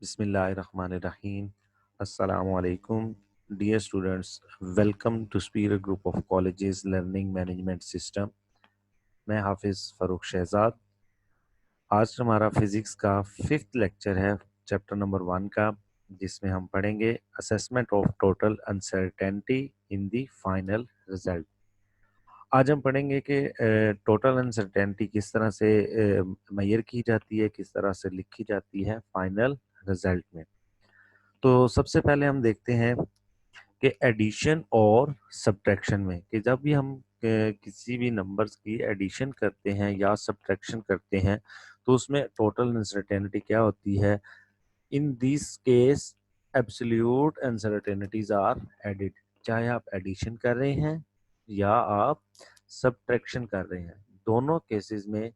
Bismillahirrahmanirrahim. Assalamu alaikum. Dear students, welcome to Superior Group of Colleges Learning Management System. मैं हाफिज़ फ़ारूक शहजाद। आज हमारा physics का 5th लेक्चर है चैप्टर नंबर 1 का, जिसमें हम पढ़ेंगे assessment of total uncertainty in the final result. आज हम पढ़ेंगे कि टोटल अनसर्टेनिटी किस तरह से मेजर की जाती है, किस तरह से लिखी जाती है फाइनल रिजल्ट में। तो सबसे पहले हम देखते हैं कि एडिशन और सब्ट्रैक्शन में, कि जब भी हम किसी भी नंबर्स की एडिशन करते हैं या सब्ट्रैक्शन करते हैं तो उसमें टोटल अनसर्टेनिटी क्या होती है। In this case absolute uncertainties are added, चाहे आप एडिशन कर रहे हैं या आप सब्ट्रैक्शन कर रहे हैं, दोनों केसेस में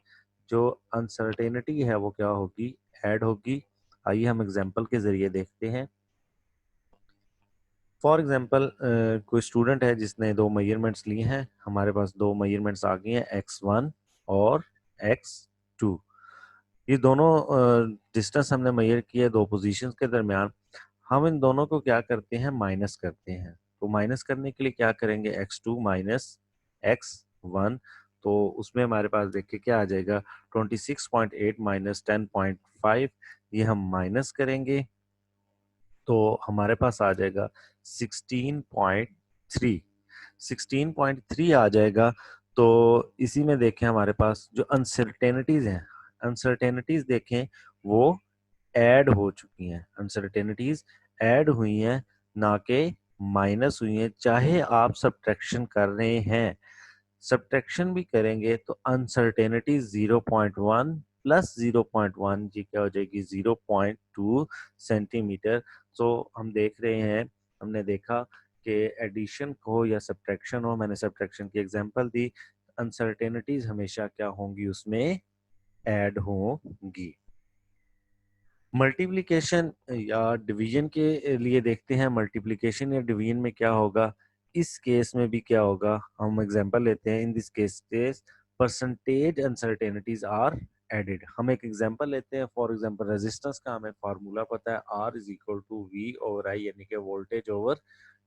जो अनसर्टेनिटी है वो क्या होगी, ऐड होगी। आइए हम एग्जांपल के जरिए देखते हैं। फॉर एग्जांपल कोई स्टूडेंट है जिसने दो मेजरमेंट्स लिए हैं। हमारे पास दो मेजरमेंट्स आ गई हैं, x1 और x2। ये दोनों डिस्टेंस हमने मेजर किए दो पोजीशंस के दरमियान। हम इन दोनों को क्या करते हैं, माइनस करते हैं। तो माइनस करने के लिए क्या करेंगे, x2 माइनस x1। तो उसमें हमारे पास देखिए क्या आ जाएगा, 26.8 माइनस 10.5। ये हम माइनस करेंगे तो हमारे पास आ जाएगा 16.3। 16.3 आ जाएगा। तो इसी में देखें हमारे पास जो अनसर्टेनिटीज हैं, अनसर्टेनिटीज देखें वो ऐड हो चुकी हैं। अनसर्टेनिटीज ऐड हुई हैं, ना कि माइनस हुई हैं। चाहे आप सब्ट्रैक्शन कर रहे हैं, सब्ट्रैक्शन भी करेंगे तो अनसर्टेनिटी 0.1 प्लस 0.1 जी क्या हो जाएगी, 0.2 सेंटीमीटर। तो हम देख रहे हैं, हमने देखा कि एडिशन हो या सब्ट्रैक्शन हो, मैंने सब्ट्रैक्शन की एग्जांपल दी, अनसर्टेनिटीज हमेशा क्या होंगी, उसमें ऐड होंगी। मल्टीप्लिकेशन या डिवीजन के लिए देखते हैं। मल्टीप्लिकेशन या डिवीजन में क्या होगा, इस केस में भी क्या होगा, हम एग्जांपल लेते हैं। In this case percentage uncertainties are added. हम एक एग्जांपल लेते हैं। फॉर एग्जांपल रेजिस्टेंस का हमें फार्मूला पता है, R is equal to V over I, यानी कि voltage over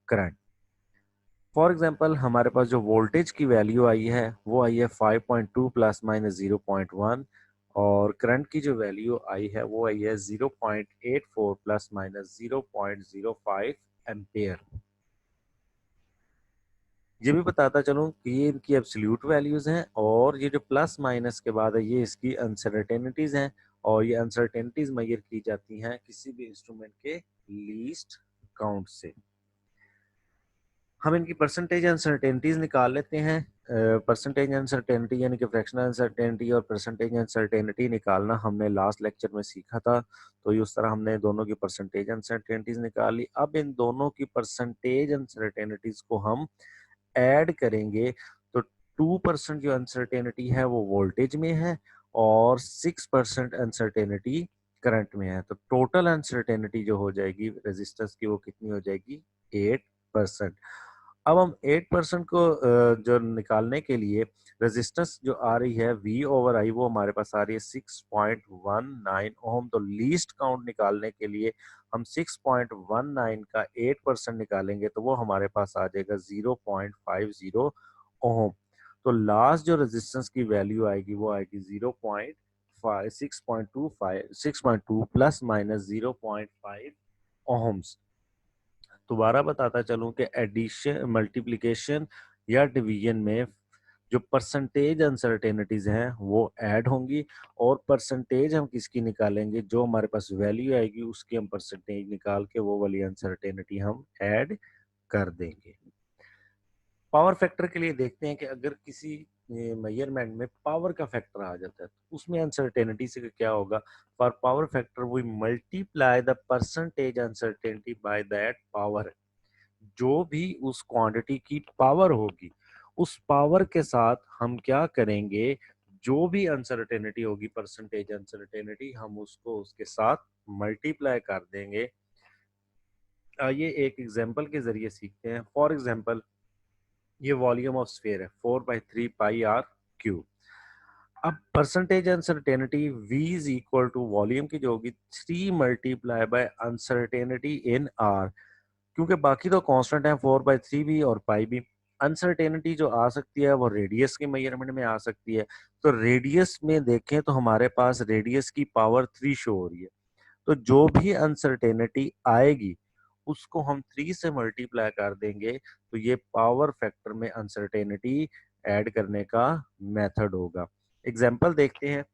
current. For example हमारे पास जो वोल्टेज की वैल्यू आई है वो आई है 5.2 प्लस माइनस 0.1, और करंट की जो वैल्यू आई है वो आई है 0.84 प्लस माइनस 0.05 एम्पेयर। ये भी बताता चलूं कि ये इनकी एब्सोल्यूट वैल्यूज हैं, और ये जो प्लस माइनस के बाद है ये इसकी अनसर्टेनिटीज हैं। और ये अनसर्टेनिटीज मेजर की जाती हैं किसी भी इंस्ट्रूमेंट के लीस्ट काउंट से। हम इनकी परसेंटेज अनसर्टेनिटीज निकाल लेते हैं। परसेंटेज अनसर्टेनिटी यानी कि फ्रैक्शनल अनसर्टेनिटी और परसेंटेज अनसर्टेनिटी निकालना हमने लास्ट लेक्चर में सीखा था। तो ये उस तरह हमने दोनों की परसेंटेज अनसर्टेनिटीज निकाली। अब इन दोनों की परसेंटेज अनसर्टेनिटीज को हम ऐड करेंगे तो 2% जो अनसर्टेनिटी है वो वोल्टेज में है, और 6% अनसर्टेनिटी करंट में है। तो टोटल अनसर्टेनिटी जो हो जाएगी रेजिस्टेंस की वो कितनी हो जाएगी, 8%। अब हम 8% को जो निकालने के लिए रेजिस्टेंस जो आ रही है V ओवर आई, वो हमारे पास आ रही है 6.19 ओम। तो लीस्ट काउंट निकालने के लिए हम 6.19 का 8% निकालेंगे तो वो हमारे पास आ जाएगा 0.50 ओम। तो लास्ट जो रेजिस्टेंस की वैल्यू आएगी वो आएगी 6.2 प्लस माइनस 0.5 ओम्स। दोबारा बताता चलूं कि एडिशन, मल्टीप्लिकेशन या डिवीजन में जो परसेंटेज अनसर्टेनिटीज हैं वो ऐड होंगी, और परसेंटेज हम किसकी निकालेंगे, जो हमारे पास वैल्यू आएगी उसकी हम परसेंटेज निकाल के वो वाली अनसर्टेनिटी हम ऐड कर देंगे। पावर फैक्टर के लिए देखते हैं कि अगर किसी मेजरमेंट में पावर का फैक्टर आ जाता है तो उसमें अनसर्टेनिटी से क्या होगा। For power factor we multiply the percentage uncertainty by that power. जो भी उस क्वांटिटी की पावर होगी उस पावर के साथ हम क्या करेंगे, जो भी अनसर्टेनिटी होगी परसेंटेज अनसर्टेनिटी, हम उसको उसके साथ मल्टीप्लाई कर देंगे। आइए एक एग्जांपल के जरिए सीखते हैं। फॉर एग्जांपल ये वॉल्यूम ऑफ स्फीयर है 4/3 पाई आर क्यूब। अब percentage uncertainty v is equal to volume की जो होगी 3 multiply by uncertainty in r, क्योंकि बाकी तो कांस्टेंट है 4/3 भी और पाई भी। अनसर्टेनिटी जो आ सकती है वो रेडियस के मेजरमेंट में आ सकती है। तो रेडियस में देखें तो हमारे पास रेडियस की पावर 3 शो हो रही है। तो जो भी अनसर्टेनिटी आएगी उसको हम 3 से मल्टीप्लाई कर देंगे, तो ये पावर फैक्टर में अनसर्टेनिटी ऐड करने का मेथड होगा। एग्जाम्पल देखते हैं।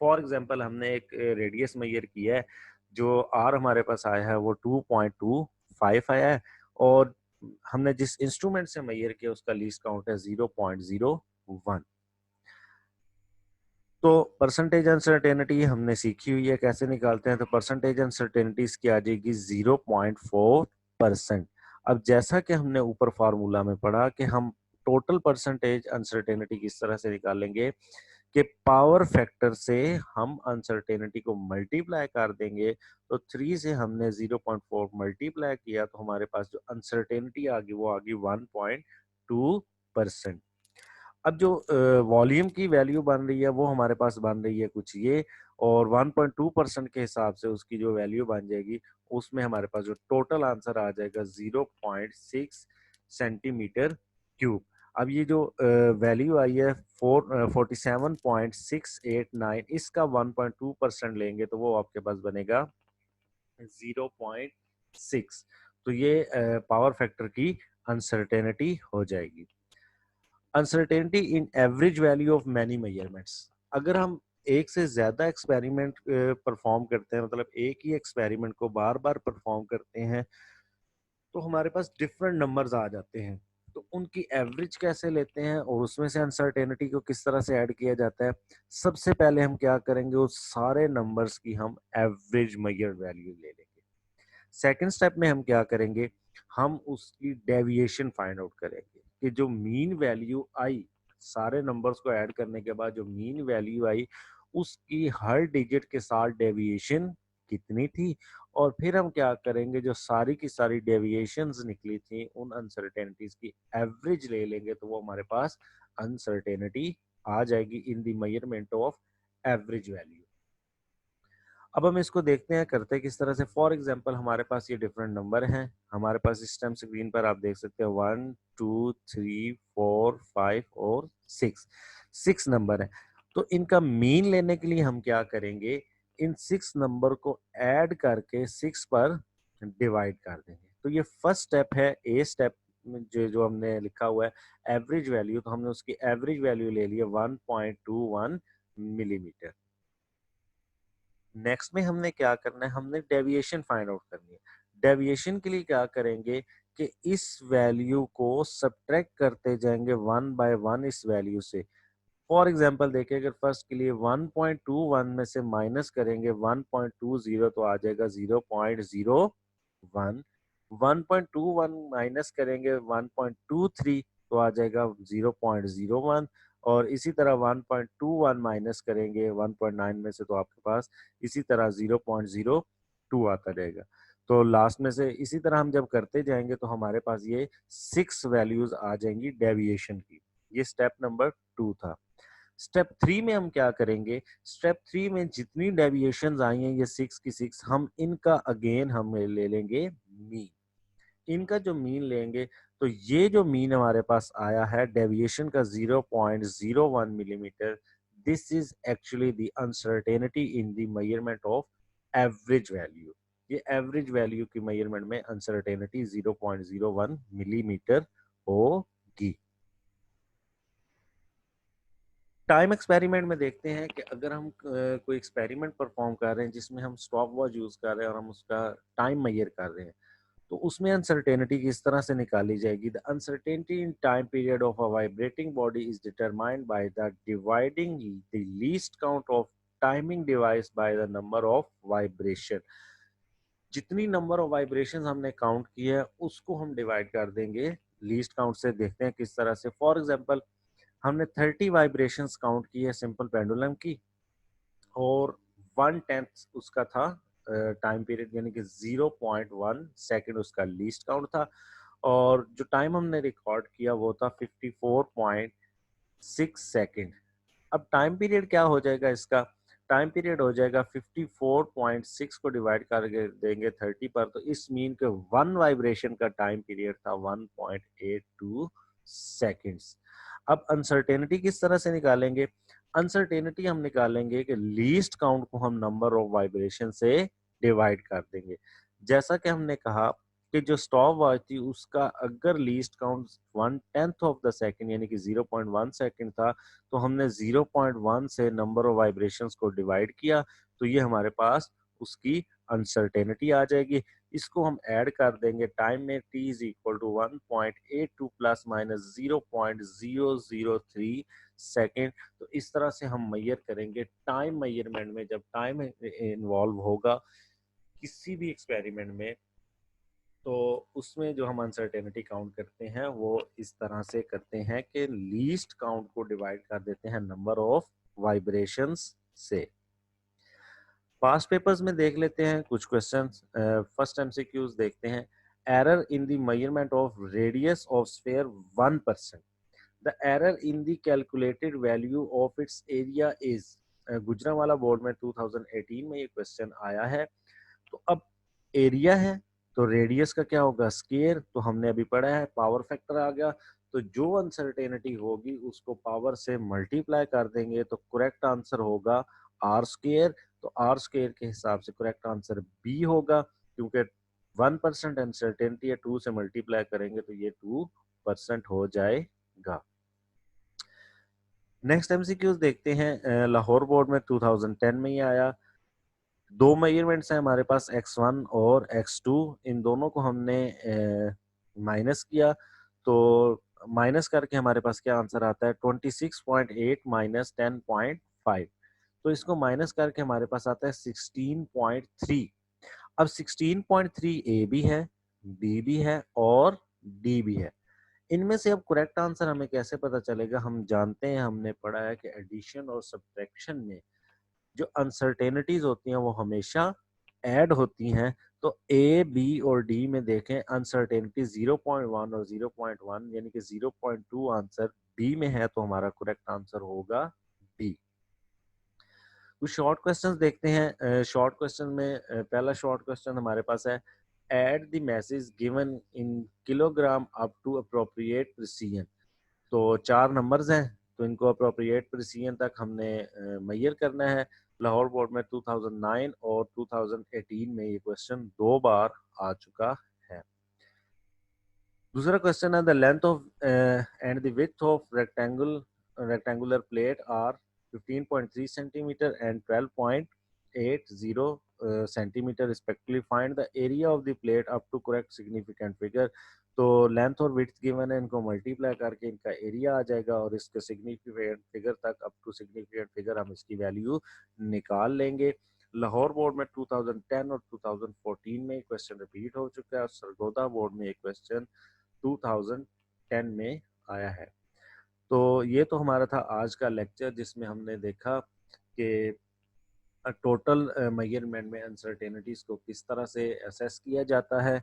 फॉर एग्जाम्पल हमने एक रेडियस मेजर किया है, जो आर हमारे पास आया है वो 2.25 आया है, और हमने जिस इंस्ट्रूमेंट से मेजर किया उसका लीस्ट काउंट है 0.01। तो परसेंटेज अनसर्टेनिटी हमने सीखी हुई है, कैसे निकालते हैं। तो परसेंटेज अनसर्टेनिटी इसकी आ जाएगी 0.4%। अब जैसा कि हमने ऊपर फार्मूला में पढ़ा कि हम टोटल परसेंटेज अनसर्टेनिटी किस तरह से निकालेंगे कि पावर फैक्टर से हम अनसर्टेनिटी को मल्टीप्लाई कर देंगे। तो 3 से हमने 0.4 मल्टीप्लाई किया तो हमारे पास जो अनसर्टेनिटी आ गई वो आ गई 1.2%। अब जो वॉल्यूम की वैल्यू बन रही है वो हमारे पास बन रही है कुछ ये, और 1.2% के हिसाब से उसकी जो वैल्यू बन जाएगी उसमें हमारे पास जो टोटल आंसर आ जाएगा 0.6 सेंटीमीटर क्यूब। अब ये जो वैल्यू आई है 47.689, इसका 1.2% लेंगे तो वो आपके पास बनेगा 0.6। तो ये पावर फैक्टर की अनसर्टेनिटी हो जाएगी। Uncertainty in average value of many measurements. अगर हम एक से ज्यादा एक्सपेरिमेंट परफॉर्म करते हैं, मतलब एक ही एक्सपेरिमेंट को बार बार परफॉर्म करते हैं, तो हमारे पास डिफरेंट नंबर्स आ जाते हैं। तो उनकी एवरेज कैसे लेते हैं और उसमें से अनसर्टेनिटी को किस तरह से ऐड किया जाता है। सबसे पहले हम क्या करेंगे, उस सारे नंबर्स की हम एवरेज मेजर वैल्यू ले लेंगे। सेकेंड स्टेप में हम क्या करेंगे, हम उसकी डेविएशन फाइंड आउट करेंगे कि जो मीन वैल्यू आई, सारे नंबर्स को ऐड करने के बाद जो मीन वैल्यू आई उसकी हर डिजिट के साथ डेविएशन कितनी थी। और फिर हम क्या करेंगे, जो सारी की सारी डेविएशंस निकली थी उन अनसर्टेनिटीज की एवरेज ले लेंगे, तो वो हमारे पास अनसर्टेनिटी आ जाएगी in the measurement of average value. अब हम इसको देखते हैं करते किस तरह से। फॉर एग्जांपल हमारे पास ये डिफरेंट नंबर हैं, हमारे पास इस टाइम स्क्रीन पर आप देख सकते हैं 1 2 3 4 5 और 6 नंबर है। तो इनका मीन लेने के लिए हम क्या करेंगे, इन 6 नंबर को ऐड करके 6 पर डिवाइड कर देंगे। तो ये फर्स्ट स्टेप है, ए स्टेप जो जो हमने लिखा हुआ है एवरेज वैल्यू, तो हमने उसकी एवरेज वैल्यू ले ली है 1.21 मिलीमीटर। नेक्स्ट में हमने क्या करना है, हमने डेविएशन फाइंड आउट करनी है। डेविएशन के लिए क्या करेंगे कि इस वैल्यू को सब्ट्रैक्ट करते जाएंगे 1/1 इस वैल्यू से। फॉर एग्जांपल देखिए, अगर फर्स्ट के लिए 1.21 में से माइनस करेंगे 1.20 तो आ जाएगा 0.01। 1.21 माइनस करेंगे 1.23 तो आ जाएगा 0.01। और इसी तरह 1.21 माइनस करेंगे 1.9 में से तो आपके पास इसी तरह 0.02 आता रहेगा। तो लास्ट में से इसी तरह हम जब करते जाएंगे तो हमारे पास ये 6 वैल्यूज आ जाएंगी डेविएशन की। ये स्टेप नंबर 2 था। स्टेप 3 में हम क्या करेंगे, स्टेप 3 में जितनी डेविएशंस आई हैं ये 6 की 6, हम इनका अगेन हम ले लेंगे मीन। इनका जो मीन लेंगे तो ये जो मीन हमारे पास आया है डेविएशन का 0.01 millimetre, this is actually the uncertainty in the measurement of average value. ये एवरेज वैल्यू की मेजरमेंट में अनसर्टेनिटी 0.01 मिलीमीटर होगी। टाइम एक्सपेरिमेंट में देखते हैं कि अगर हम कोई एक्सपेरिमेंट परफॉर्म कर रहे हैं जिसमें हम स्टॉप वॉच यूज कर रहे हैं और हम उसका टाइम मेजर कर रहे हैं, तो उसमें अनसर्टेनिटी किस तरह से निकाली जाएगी। The uncertainty in time period of a vibrating body is determined by the dividing the least count of timing device by the number of vibration. जितनी नंबर ऑफ वाइब्रेशन हमने काउंट की है उसको हम डिवाइड कर देंगे लीस्ट काउंट से। देखते हैं किस तरह से। फॉर एग्जाम्पल हमने 30 वाइब्रेशंस काउंट की है सिंपल पेंडुलम की, और 1/10 उसका था टाइम पीरियड, यानी कि 0.1 सेकेंड उसका लीस्ट काउंट था। और जो टाइम हमने रिकॉर्ड किया वो था 54.6 सेकेंड। अब टाइम पीरियड क्या हो जाएगा इसका? टाइम पीरियड हो जाएगा 54.6 को डिवाइड कर देंगे 30 पर, तो इस मीन के वन वाइब्रेशन का टाइम पीरियड था 1.82 सेकेंड्स। अब अनसर्टेनिटी किस तरह से निकालेंगे? अनसर्टेनिटी हम निकालेंगे कि लीस्ट काउंट को हम नंबर ऑफ वाइब्रेशन से डिवाइड कर देंगे। जैसा कि हमने कहा कि जो स्टॉप वॉच थी उसका अगर least count 1/10 of the second यानी कि 0.1 सेकंड था, तो हमने 0.1 से नंबर ऑफ वाइब्रेशंस को डिवाइड किया, तो ये हमारे पास उसकी अनसर्टेनिटी आ जाएगी। इसको हम ऐड कर देंगे टाइम में, t is equal to 1.82 plus minus 0.003 second. तो इस तरह से हम मैयर करेंगे टाइम मेजरमेंट में। जब टाइम इन्वॉल्व होगा किसी भी एक्सपेरिमेंट में, तो उसमें जो हम अनसर्टेनिटी काउंट करते हैं वो इस तरह से करते हैं कि लीस्ट काउंट को डिवाइड कर देते हैं नंबर ऑफ वाइब्रेशंस से। पास्ट पेपर्स में देख लेते हैं कुछ क्वेश्चंस। फर्स्ट एमसीक्यूज देखते हैं। Error in the measurement of radius of sphere 1%, the error in the calculated value of its area is. Gujranwala board में 2018 में ये क्वेश्चन आया है। तो अब एरिया है तो रेडियस का क्या होगा? स्केयर। तो हमने अभी पढ़ा है पावर फैक्टर आ गया, तो जो अनसर्टेनिटी होगी उसको पावर से मल्टीप्लाई कर देंगे, तो करेक्ट आंसर होगा आर स्केयर। तो आर स्केयर के हिसाब से करेक्ट आंसर बी होगा, क्योंकि 1% अनसर्टेनिटी है, 2 से मल्टीप्लाई करेंगे तो ये 2% हो जाएगा। नेक्स्ट एमसीक्यूज देखते हैं। लाहौर बोर्ड में 2010 में ही आया। दो मेजरमेंट्स हैं हमारे पास, x1 और x2। इन दोनों को हमने माइनस किया, तो माइनस करके हमारे पास क्या आंसर आता है? 26.8 माइनस 10.5। तो इसको माइनस करके हमारे पास आता है 16.3। अब 16.3 ए भी है, बी भी है और डी भी है। इनमें से अब करेक्ट आंसर हमें कैसे पता चलेगा? हम जानते हैं, हमने पढ़ा है कि एडिशन और सब्ट्रैक्शन में जो अनसर्टेनिटीज होती हैं वो हमेशा ऐड होती हैं। तो ए बी और डी में देखें अनसर्टेनिटी 0.1 और 0.1 यानी कि 0.2 आंसर बी में है, तो हमारा करेक्ट आंसर होगा बी। कुछ शॉर्ट क्वेश्चंस देखते हैं। शॉर्ट क्वेश्चन में पहला शॉर्ट क्वेश्चन हमारे पास है, add the masses given in kilogram up to appropriate precision. तो 4 नंबर्स हैं, तो इनको अप्रोप्रिएट प्रिसीजन तक हमने मैयर करना है। लाहौर बोर्ड में 2009 और 2018 में ये क्वेश्चन 2 बार आ चुका है। दूसरा क्वेश्चन है, the length of and the width of rectangular plate are 15.3 centimetre and 12.80 centimetre respectively. Find the area of the plate up to correct significant figure. तो लेंथ और विड्थ गिवन है, इनको मल्टीप्लाई करके इनका एरिया आ जाएगा और इसके सिग्निफिकेंट फिगर तक, अप टू सिग्निफिकेंट फिगर हम इसकी वैल्यू निकाल लेंगे। लाहौर बोर्ड में 2010 और 2014 में क्वेश्चन रिपीट हो चुका है और सरगोदा बोर्ड में एक क्वेश्चन 2010 में आया है। तो ये तो हमारा था आज का लेक्चर, जिसमें हमने देखा कि टोटल मेजरमेंट में अनसर्टेनिटीज को किस तरह से असेस किया जाता है।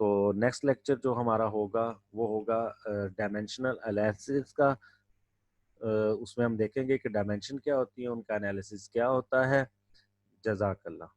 तो नेक्स्ट लेक्चर जो हमारा होगा वो होगा डायमेंशनल एनालिसिस का। उसमें हम देखेंगे कि डायमेंशन क्या होती है, उनका एनालिसिस क्या होता है। जज़ाकल्लाह।